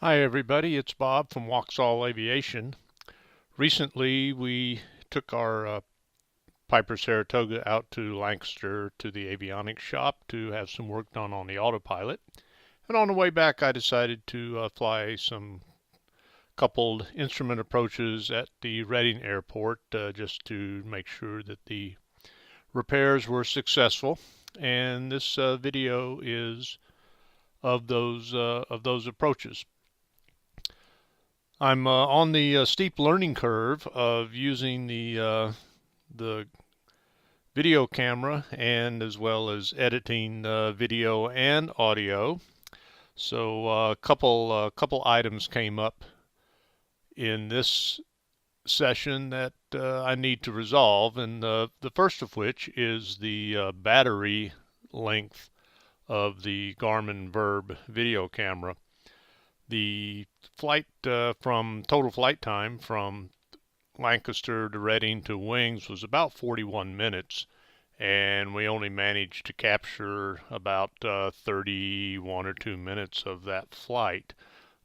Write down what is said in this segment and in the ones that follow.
Hi everybody, it's Bob from Waxhaw Aviation. Recently we took our Piper Saratoga out to Lancaster to the avionics shop to have some work done on the autopilot. And on the way back I decided to fly some coupled instrument approaches at the Reading Airport just to make sure that the repairs were successful. And this video is of those approaches. I'm on the steep learning curve of using the video camera and as well as editing video and audio. So a couple items came up in this session that I need to resolve, and the first of which is the battery length of the Garmin Verb video camera. The flight from total flight time from Lancaster to Reading to Wings was about 41 minutes, and we only managed to capture about 31 or 2 minutes of that flight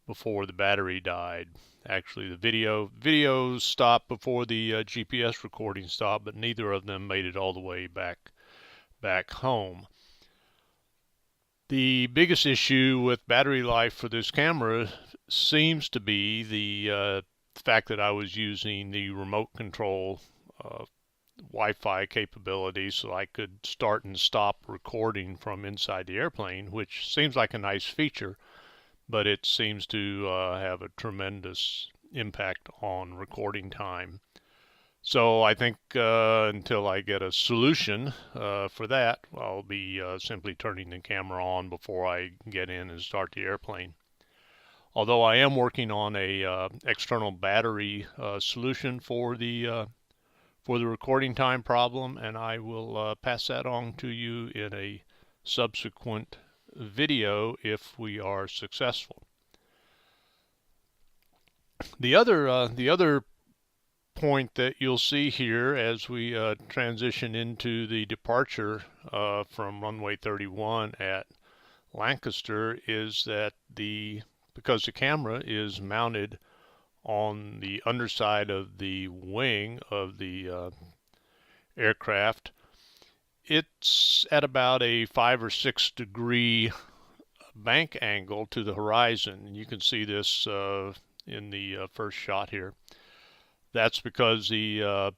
before the battery died. Actually, the video stopped before the GPS recording stopped, but neither of them made it all the way back home. The biggest issue with battery life for this camera seems to be the fact that I was using the remote control Wi-Fi capability so I could start and stop recording from inside the airplane, which seems like a nice feature, but it seems to have a tremendous impact on recording time. So I think until I get a solution for that, I'll be simply turning the camera on before I get in and start the airplane. Although I am working on a external battery solution for the recording time problem, and I will pass that on to you in a subsequent video if we are successful. The other point that you'll see here as we transition into the departure from runway 31 at Lancaster is that because the camera is mounted on the underside of the wing of the aircraft, it's at about a 5 or 6 degree bank angle to the horizon. And you can see this in the first shot here. That's because the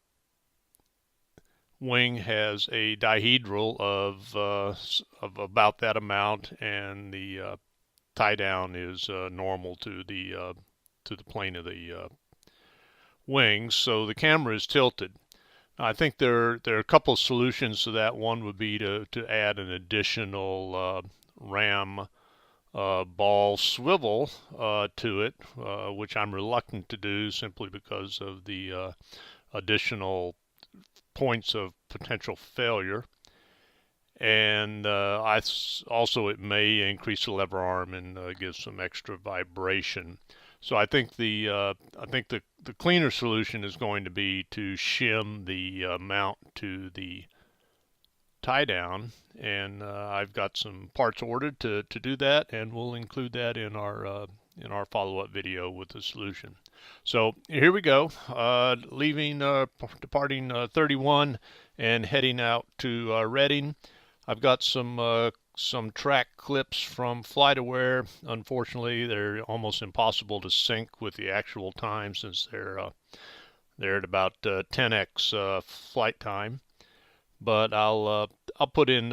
wing has a dihedral of about that amount, and the tie down is normal to the plane of the wings. So the camera is tilted. I think there are a couple of solutions to that. One would be to add an additional ram ball swivel to it, which I'm reluctant to do simply because of the additional points of potential failure. And also it may increase the lever arm and give some extra vibration. So I think the cleaner solution is going to be to shim the mount to the tie down, and I've got some parts ordered to do that, and we'll include that in our follow-up video with the solution. So here we go, departing 31 and heading out to Reading. I've got some track clips from FlightAware. Unfortunately, they're almost impossible to sync with the actual time since they're at about 10x flight time. But I'll put in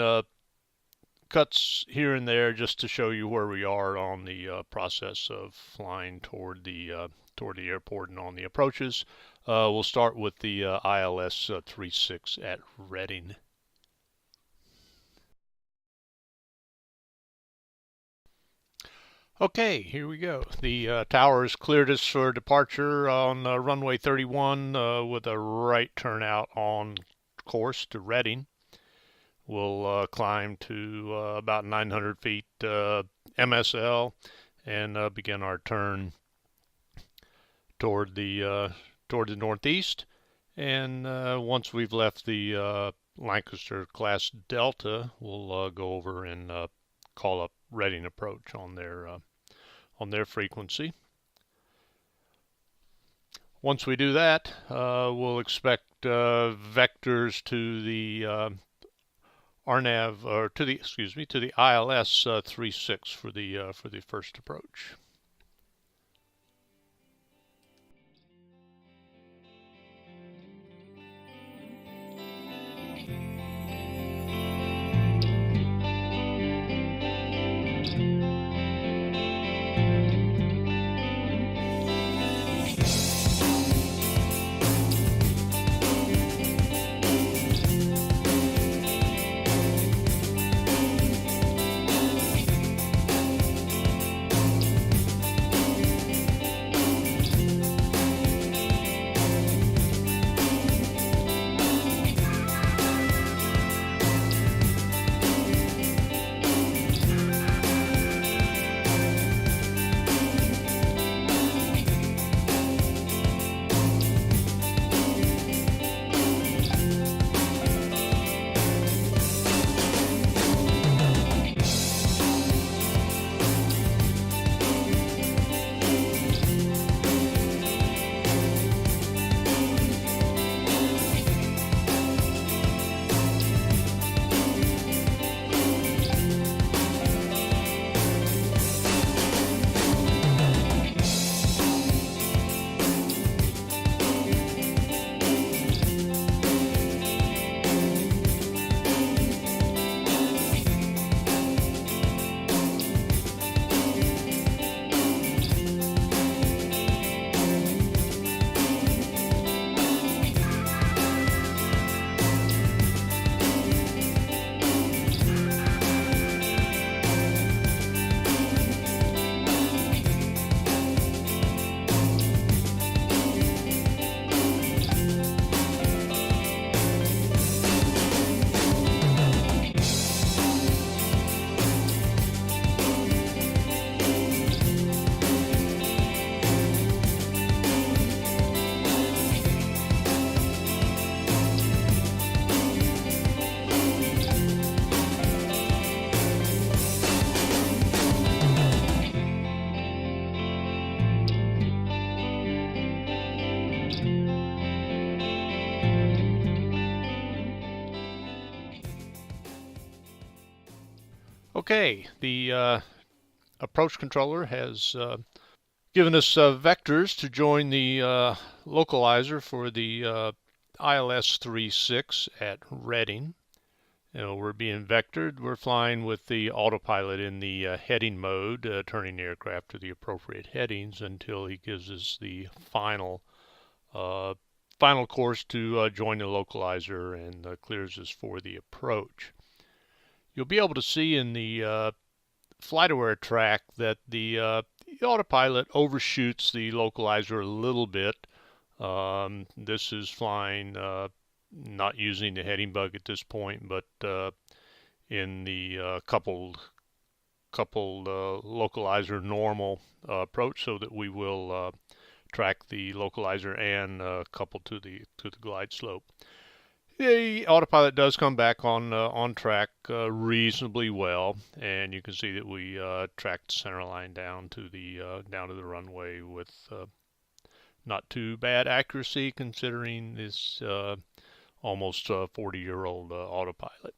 cuts here and there just to show you where we are on the process of flying toward the airport and on the approaches. We'll start with the ILS 36 at Reading. Okay, here we go. The tower has cleared us for departure on runway 31 with a right turnout on course to Reading. We'll climb to about 900 feet MSL and begin our turn toward the northeast. And once we've left the Lancaster class Delta, we'll go over and call up Reading approach on their their frequency. Once we do that, we'll expect vectors to the RNAV, or to the ILS 36 for the first approach. Okay, the approach controller has given us vectors to join the localizer for the ILS 36 at Reading. We're being vectored. We're flying with the autopilot in the heading mode, turning the aircraft to the appropriate headings until he gives us the final course to join the localizer and clears us for the approach. You'll be able to see in the FlightAware track that the autopilot overshoots the localizer a little bit. This is flying not using the heading bug at this point, but in the coupled localizer normal approach, so that we will track the localizer and couple to the glide slope. The autopilot does come back on track reasonably well, and you can see that we tracked the center line down to the runway with not too bad accuracy, considering this almost 40-year-old autopilot.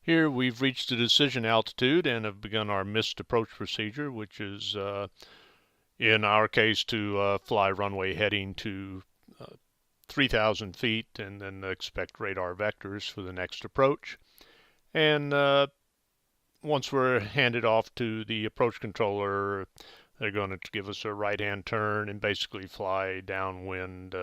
Here we've reached the decision altitude and have begun our missed approach procedure, which is in our case to fly runway heading to 3,000 feet and then expect radar vectors for the next approach. And once we're handed off to the approach controller, they're going to give us a right-hand turn and basically fly downwind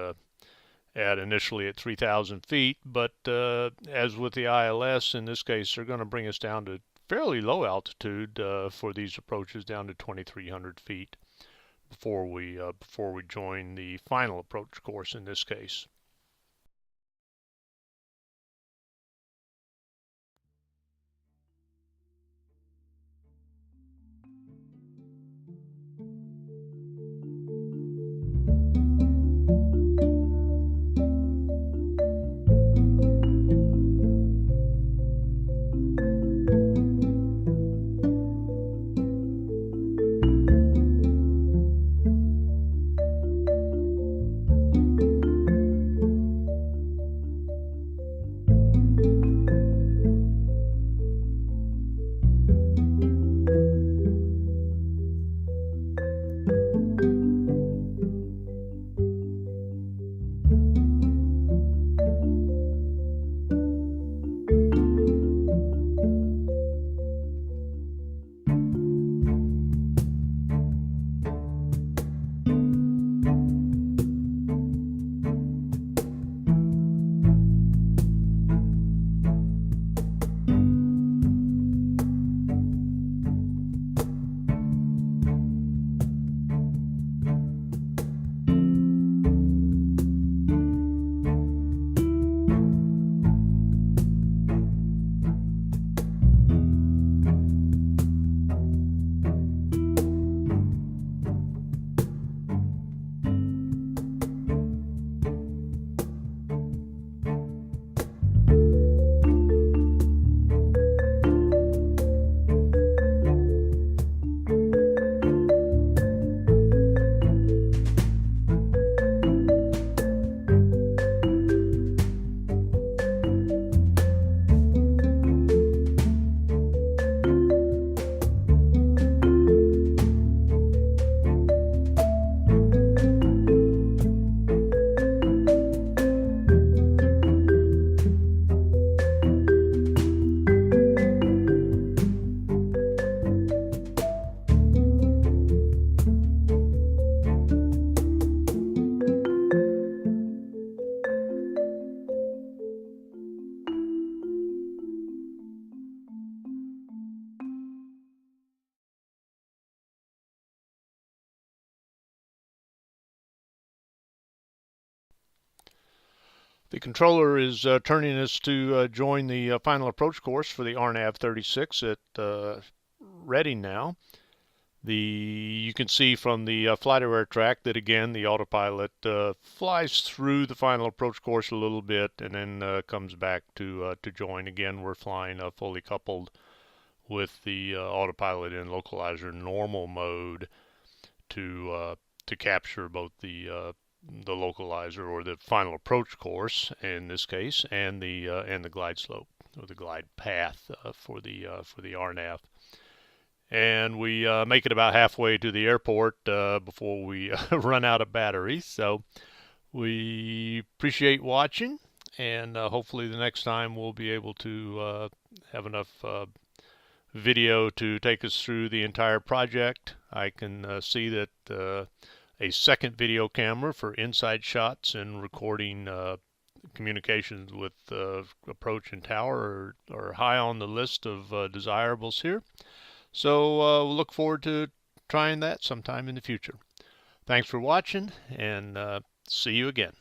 initially at 3,000 feet. But as with the ILS, in this case, they're going to bring us down to fairly low altitude for these approaches, down to 2,300 feet before we join the final approach course in this case. The controller is turning us to join the final approach course for the RNAV 36 at Reading now. You can see from the flight aware track that again the autopilot flies through the final approach course a little bit and then comes back to join. Again, we're flying fully coupled with the autopilot in localizer normal mode to capture both the localizer or the final approach course in this case and the glide slope or the glide path for the RNAV. And we make it about halfway to the airport before we run out of batteries. So we appreciate watching, and hopefully the next time we'll be able to have enough video to take us through the entire project. I can see that a second video camera for inside shots and recording communications with approach and tower are high on the list of desirables here. So we'll look forward to trying that sometime in the future. Thanks for watching, and see you again.